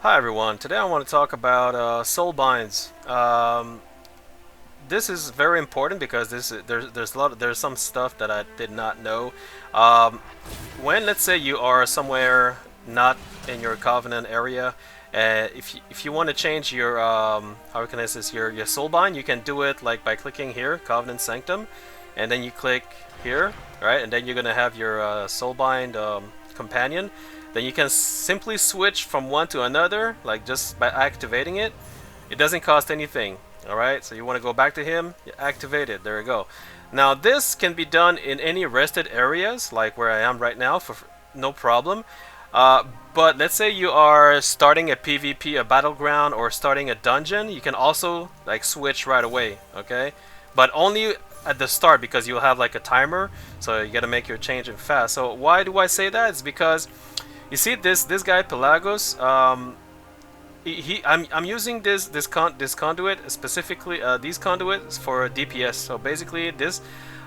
Hi everyone. Today I want to talk about Soulbinds. This is very important because there's some stuff that I did not know. Um, when let's say you are somewhere not in your Covenant area, if you want to change your how can I say this, your Soulbind, you can do it like by clicking here, Covenant Sanctum, and then you click here, right, and then you're gonna have your Soulbind companion. Then you can simply switch from one to another, like just by activating it. It doesn't cost anything. Alright, so you want to go back to him, you activate it, there you go. Now this can be done in any rested areas, like where I am right now, for no problem. But let's say you are starting a PvP, a battleground, or starting a dungeon, you can also like switch right away, okay? But only at the start because you'll have like a timer, so you gotta make your change and fast. So why do I say that? It's because you see this guy Pelagos. I'm using this conduit specifically. These conduits for DPS. So basically, this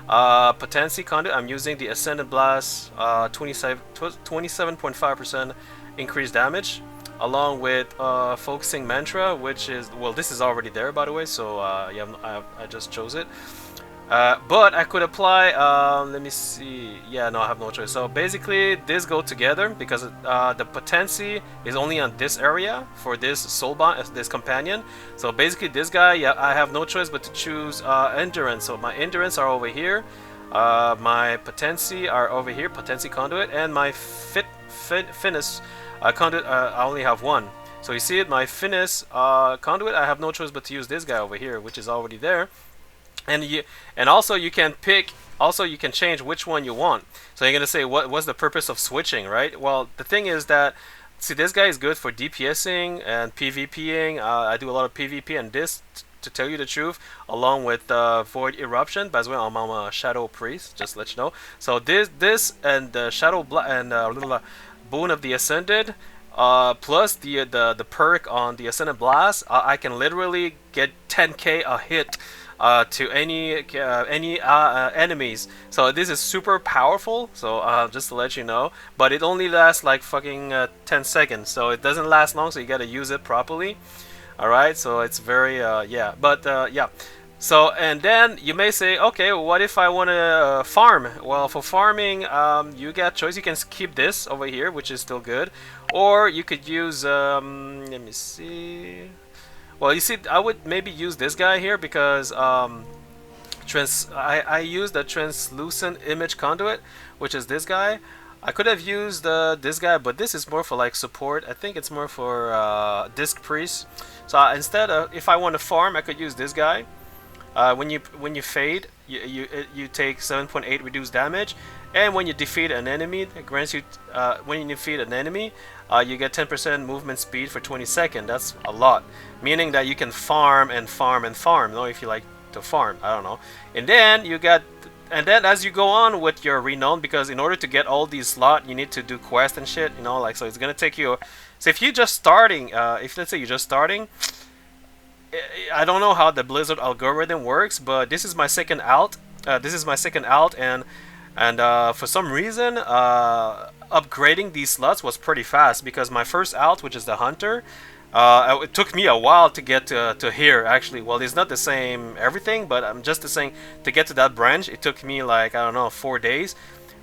potency conduit, I'm using the Ascendant Blast, 27.5% increased damage, along with Focusing Mantra, which is, well, this is already there by the way. So yeah, I just chose it. But I could apply, let me see, yeah, no, I have no choice. So basically, this go together because the potency is only on this area for this Soulbind, this companion. So basically, this guy, yeah, I have no choice but to choose endurance. So my endurance are over here, my potency are over here, potency conduit, and my finesse conduit, I only have one. So you see it, my finesse conduit, I have no choice but to use this guy over here, which is already there. And also you can pick, also you can change which one you want. So you're gonna say, what's the purpose of switching, right? Well, the thing is that, see, this guy is good for DPSing and PvPing. I do a lot of PvP, and this, to tell you the truth, along with Void Eruption. By the way, I'm a Shadow Priest, just to let you know. So this and the little Boon of the Ascended, plus the perk on the Ascendant Blast, I can literally get 10k a hit to any enemies. So this is super powerful, so just to let you know, but it only lasts like fucking 10 seconds, so it doesn't last long, so you gotta use it properly. Alright, so it's very yeah, but yeah. So, and then you may say, okay, what if I want to farm? Well, for farming, you got choice. You can keep this over here, which is still good, or you could use let me see. Well, you see, I would maybe use this guy here because I used the translucent image conduit, which is this guy. I could have used this guy, but this is more for like support. I think it's more for disc priest. So instead of, if I want to farm, I could use this guy. When you fade, you take 7.8 reduced damage, and when you defeat an enemy, it grants you when you defeat an enemy, you get 10% movement speed for 20 seconds. That's a lot, meaning that you can farm and farm and farm. You know, if you like to farm, I don't know. And then you got, and then as you go on with your renown, because in order to get all these slots, you need to do quests and shit. You know, like, so it's gonna take you. So if you're just starting, if let's say you're just starting. I don't know how the Blizzard algorithm works, but this is my second alt. And for some reason, upgrading these slots was pretty fast because my first alt, which is the Hunter, it took me a while to get to here. Actually, well, it's not the same everything, but I'm just saying to get to that branch, it took me like, I don't know, 4 days.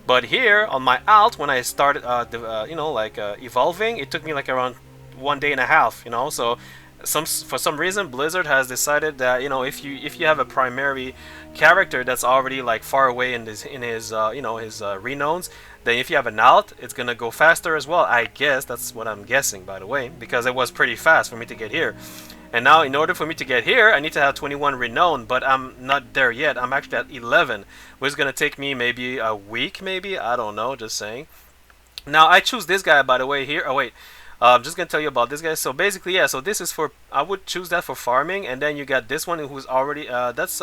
But here on my alt, when I started, you know, like evolving, it took me like around 1.5 days. You know, so. For some reason, Blizzard has decided that, you know, if you have a primary character that's already like far away in his you know, his renowns, then if you have an alt, it's gonna go faster as well. I guess that's what I'm guessing, by the way, because it was pretty fast for me to get here. And now, in order for me to get here, I need to have 21 renown, but I'm not there yet. I'm actually at 11, which is gonna take me maybe a week, maybe, I don't know, just saying. Now I choose this guy, by the way, here. Oh wait. I'm just gonna tell you about this guy. So basically, yeah. So this is for, I would choose that for farming, and then you got this one who's already that's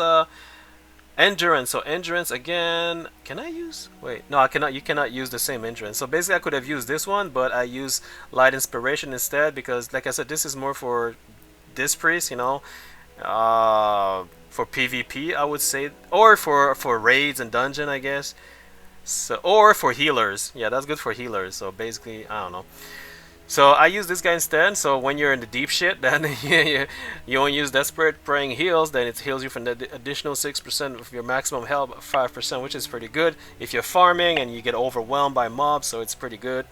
endurance. So endurance again. Can I use? Wait, no, I cannot. You cannot use the same endurance. So basically, I could have used this one, but I use light inspiration instead because, like I said, this is more for this priest. You know, for PvP, I would say, or for raids and dungeon, I guess. So, or for healers. Yeah, that's good for healers. So basically, I don't know. So I use this guy instead. So when you're in the deep shit, then you only use Desperate Praying Heals. Then it heals you from the additional 6% of your maximum health, 5%, which is pretty good if you're farming and you get overwhelmed by mobs. So it's pretty good.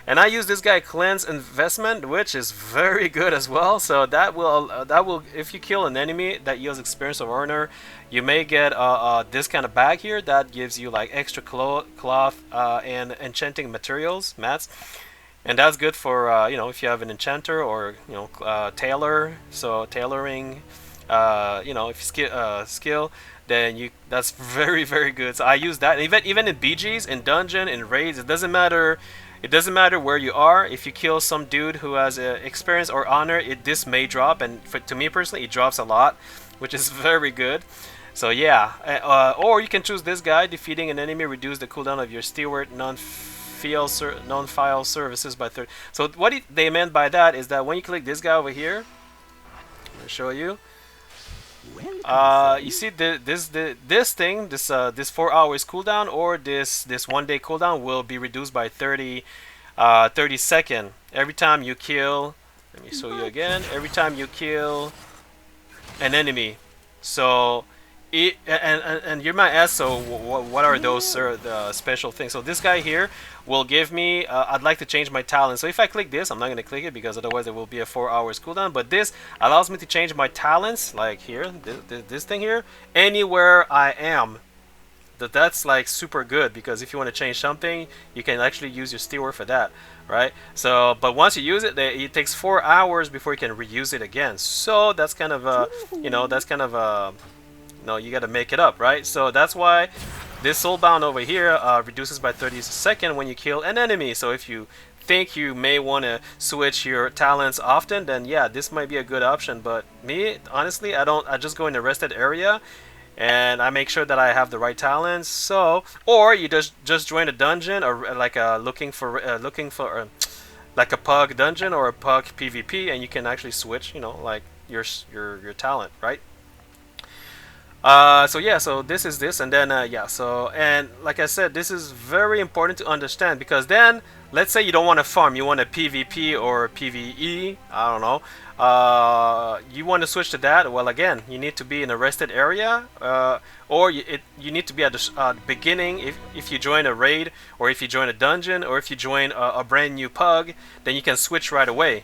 And I use this guy Cleanse Investment, which is very good as well. So that will if you kill an enemy that yields experience of honor, you may get this kind of bag here that gives you like extra cloth and enchanting materials, mats. And that's good for you know, if you have an enchanter or, you know, tailor. So tailoring, you know, if you skill, then that's very good. So I use that even in BGs, in dungeon, in raids. It doesn't matter. It doesn't matter where you are. If you kill some dude who has experience or honor, this may drop. And to me personally, it drops a lot, which is very good. So yeah, or you can choose this guy. Defeating an enemy reduce the cooldown of your steward non-file services by 30. So what they meant by that is that when you click this guy over here, I'm gonna show you. You see this thing, this 4 hours cooldown or this 1 day cooldown will be reduced by 30 seconds every time you kill. Let me show you again. Every time you kill an enemy. So and you might ask, so what are those the special things? So this guy here will give me I'd like to change my talent. So if I click this, I'm not going to click it because otherwise there will be a 4 hours cooldown, but this allows me to change my talents, like here, this thing here, anywhere I am. That's like super good, because if you want to change something, you can actually use your steward for that, right? So but once you use it, it takes 4 hours before you can reuse it again. So that's kind of you know, that's kind of no, you got to make it up, right? So that's why this Soulbound over here reduces by 30 seconds when you kill an enemy. So if you think you may want to switch your talents often, then yeah, this might be a good option. But me, honestly, I just go in the rested area and I make sure that I have the right talents. So, or you just join a dungeon, or like looking for like a pug dungeon or a pug PvP, and you can actually switch, you know, like your talent, right? So yeah, so this is this, and then yeah, so, and like I said, this is very important to understand, because then let's say you don't want to farm, you want a PvP or PvE, I don't know, you want to switch to that. Well, again, you need to be in a rested area, or you need to be at the beginning. If you join a raid, or if you join a dungeon, or if you join a brand new pug, then you can switch right away.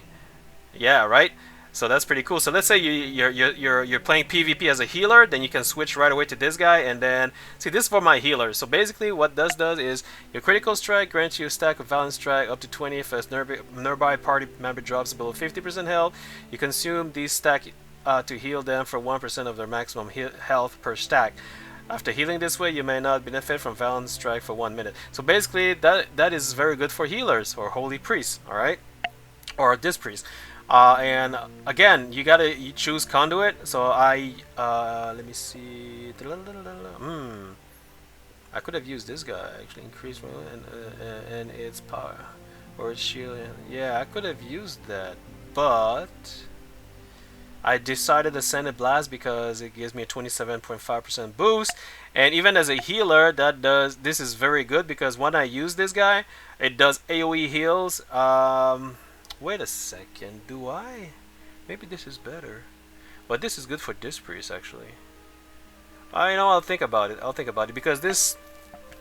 Yeah, right. So that's pretty cool. So let's say you're playing PvP as a healer, then you can switch right away to this guy, and then see, this is for my healer. So basically what this does is your critical strike grants you a stack of Valiant Strike up to 20 if a nearby party member drops below 50% health. You consume these stack to heal them for 1% of their maximum health per stack. After healing this way, you may not benefit from Valiant Strike for 1 minute. So basically that is very good for healers or holy priests, all right, or this priest. And again, you choose conduit. So let me see. I could have used this guy, actually increase and its power or its shield. Yeah, I could have used that, but I decided Ascended Blast because it gives me a 27.5% boost, and even as a healer, this is very good, because when I use this guy, it does AoE heals. Wait a second, maybe this is better, but this is good for this priest actually. You know, I'll think about it, because this,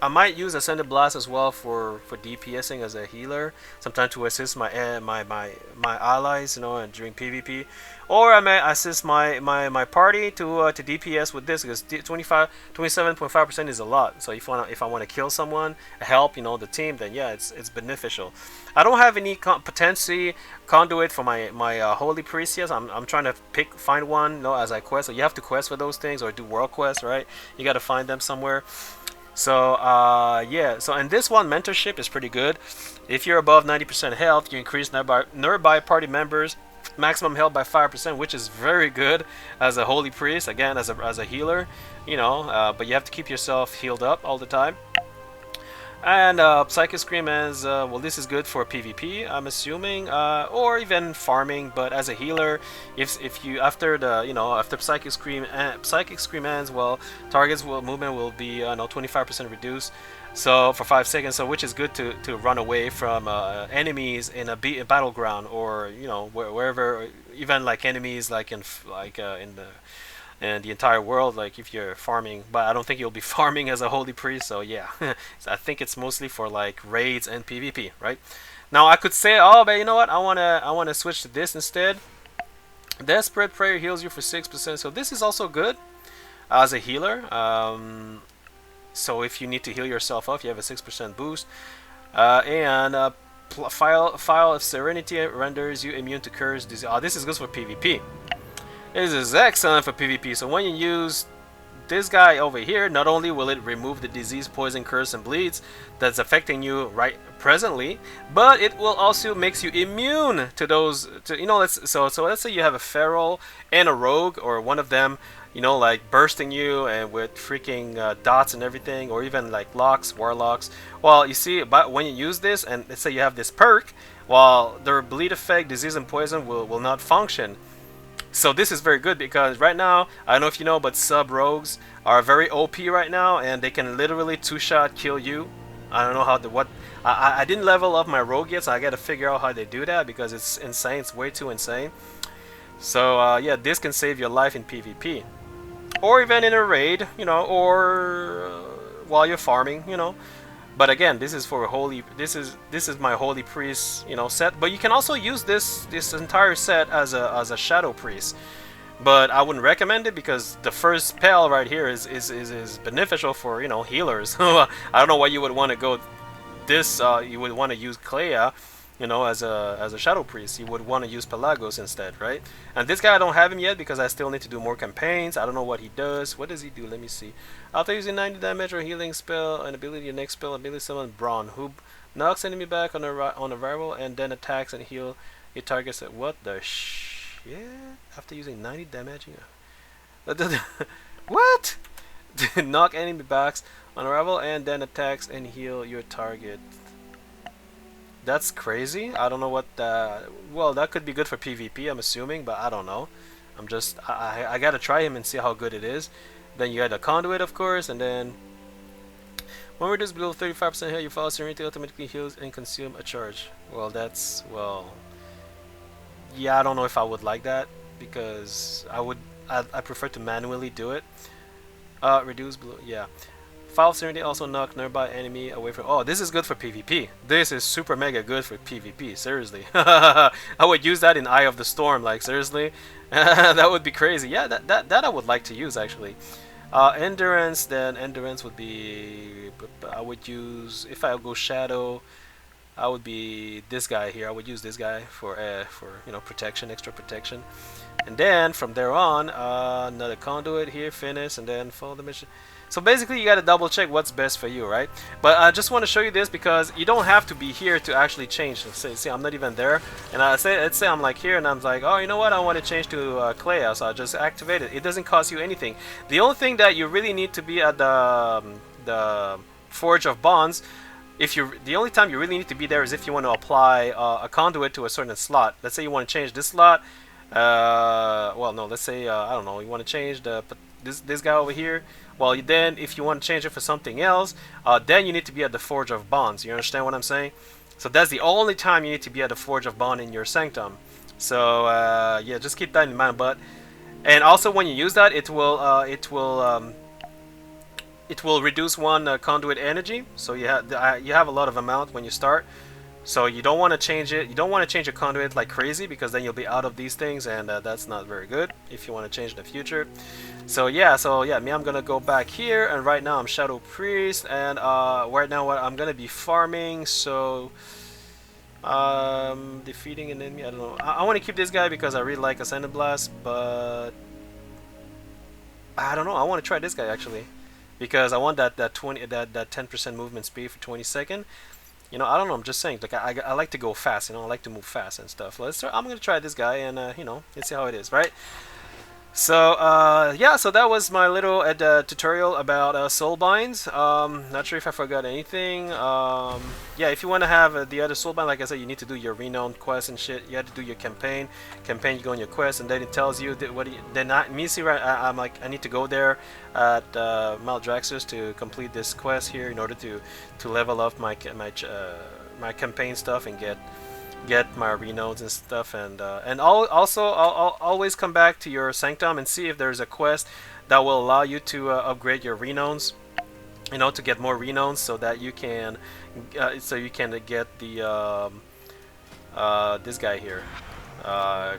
I might use Ascended Blast as well for DPSing as a healer, sometimes to assist my allies, you know, and during PvP, or I may assist my party to DPS with this, because 27.5% is a lot. So if I want to kill someone, help, you know, the team, then yeah, it's beneficial. I don't have any potency conduit for my holy priest yet. I'm trying to find one, you know, as I quest. So you have to quest for those things, or do world quests, right? You got to find them somewhere. So yeah, so, and this one, mentorship, is pretty good. If you're above 90% health, you increase nearby party members maximum health by 5%, which is very good as a holy priest, again, as a healer, you know, but you have to keep yourself healed up all the time. And Psychic Scream as well, this is good for PvP, I'm assuming, or even farming. But as a healer, if you after Psychic Scream ends, well, target's movement will be 25% reduced. So for 5 seconds, so which is good to run away from enemies in a battleground, or you know wherever, even like enemies like in the entire world, like if you're farming. But I don't think you'll be farming as a holy priest, so yeah. So I think it's mostly for like raids and PvP, right? Now I could say, oh, but you know what? I wanna switch to this instead. Desperate Prayer heals you for 6%, so this is also good as a healer. So if you need to heal yourself up, you have a 6% boost. And File of Serenity renders you immune to curse disease. Oh, this is good for PvP. This is excellent for PvP. So when you use this guy over here, not only will it remove the disease, poison, curse, and bleeds that's affecting you right presently, but it will also makes you immune to those. You know, let's say you have a feral and a rogue, or one of them, you know, like bursting you and with freaking dots and everything, or even like locks, warlocks. Well, you see, but when you use this, and let's say you have this perk, while their bleed effect, disease, and poison will not function. So this is very good, because right now, I don't know if you know, but sub rogues are very OP right now, and they can literally two-shot kill you. I don't know how I didn't level up my rogue yet, so I gotta figure out how they do that, because it's insane. It's way too insane. So yeah, this can save your life in PvP, or even in a raid, you know, or while you're farming, you know. But again, this is for holy. This is my holy priest, you know, set. But you can also use this entire set as a shadow priest. But I wouldn't recommend it, because the first spell right here is beneficial for, you know, healers. I don't know why you would want to go this. You would want to use Clea, you know, as a shadow priest. You would want to use Pelagos instead, right? And this guy, I don't have him yet, because I still need to do more campaigns. I don't know what he does. What does he do? Let me see. After using 90 damage or healing spell, an ability, your next spell ability summon Brawn, who knocks enemy back on arrival and then attacks and heal your targets. What the shit? After using 90 damage, what? Knock enemy backs on arrival and then attacks and heal your target. That's crazy. I don't know what. Well, that could be good for PvP, I'm assuming, but I don't know. I gotta try him and see how good it is. Then you had a conduit, of course, and then when reduced below 35% health, your File Serenity automatically heals and consume a charge. Well, yeah, I don't know if I would like that, because I prefer to manually do it. Reduce below, yeah. File Serenity also knock nearby enemy away from. Oh, this is good for PvP. This is super mega good for PvP. Seriously, I would use that in Eye of the Storm. Like seriously, that would be crazy. Yeah, that I would like to use actually. Endurance, then endurance would be. I would use, if I go Shadow, I would be this guy here. I would use this guy for you know, protection, extra protection. And then from there on, another conduit here, finish, and then follow the mission. So basically, you got to double check what's best for you, right? But I just want to show you this, because you don't have to be here to actually change. See, I'm not even there, and let's say I'm like here, and I'm like, oh, you know what? I want to change to Clea, so I just activate it. It doesn't cost you anything. The only thing that you really need to be at the Forge of Bonds. The only time you really need to be there is if you want to apply a conduit to a certain slot. Let's say you want to change this slot. Well, no, let's say I don't know. You want to change this guy over here. Well, then if you want to change it for something else, then you need to be at the Forge of Bonds. You understand what I'm saying? So that's the only time you need to be at the Forge of Bond in your sanctum. So yeah, just keep that in mind. And also when you use that, it will reduce one conduit energy. So you have a lot of amount when you start. So you don't want to change it. You don't want to change a conduit like crazy, because then you'll be out of these things, and that's not very good if you want to change in the future. So yeah, me, I'm gonna go back here, and right now I'm Shadow Priest, and right now I'm gonna be farming. So defeating an enemy. I don't know. I want to keep this guy because I really like Ascended Blast, but I don't know. I want to try this guy actually, because I want that 10% movement speed for 20 seconds. You know, I don't know. I'm just saying. Like I like to go fast. You know, I like to move fast and stuff. I'm gonna try this guy, and you know, let's see how it is, right? So yeah, so that was my little tutorial about Soulbinds. Not sure if I forgot anything. Yeah, if you want to have the other Soulbind, like I said, you need to do your renowned quest and shit. You have to do your campaign. Campaign, you go on your quest, and then it tells you that what. Then me see right. I'm like I need to go there at Maldraxxus to complete this quest here in order to level up my campaign stuff and get my renodes and stuff, and also I'll always come back to your sanctum and see if there's a quest that will allow you to upgrade your renodes, you know, to get more renodes so that you can get the this guy here, uh,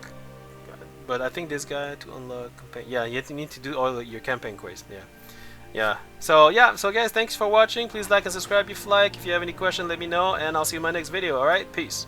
but I think this guy to unlock campaign, yeah, you need to do all your campaign quests, yeah. So yeah, so guys, thanks for watching. Please like and subscribe if you like. If you have any questions, let me know, and I'll see you in my next video. All right, peace.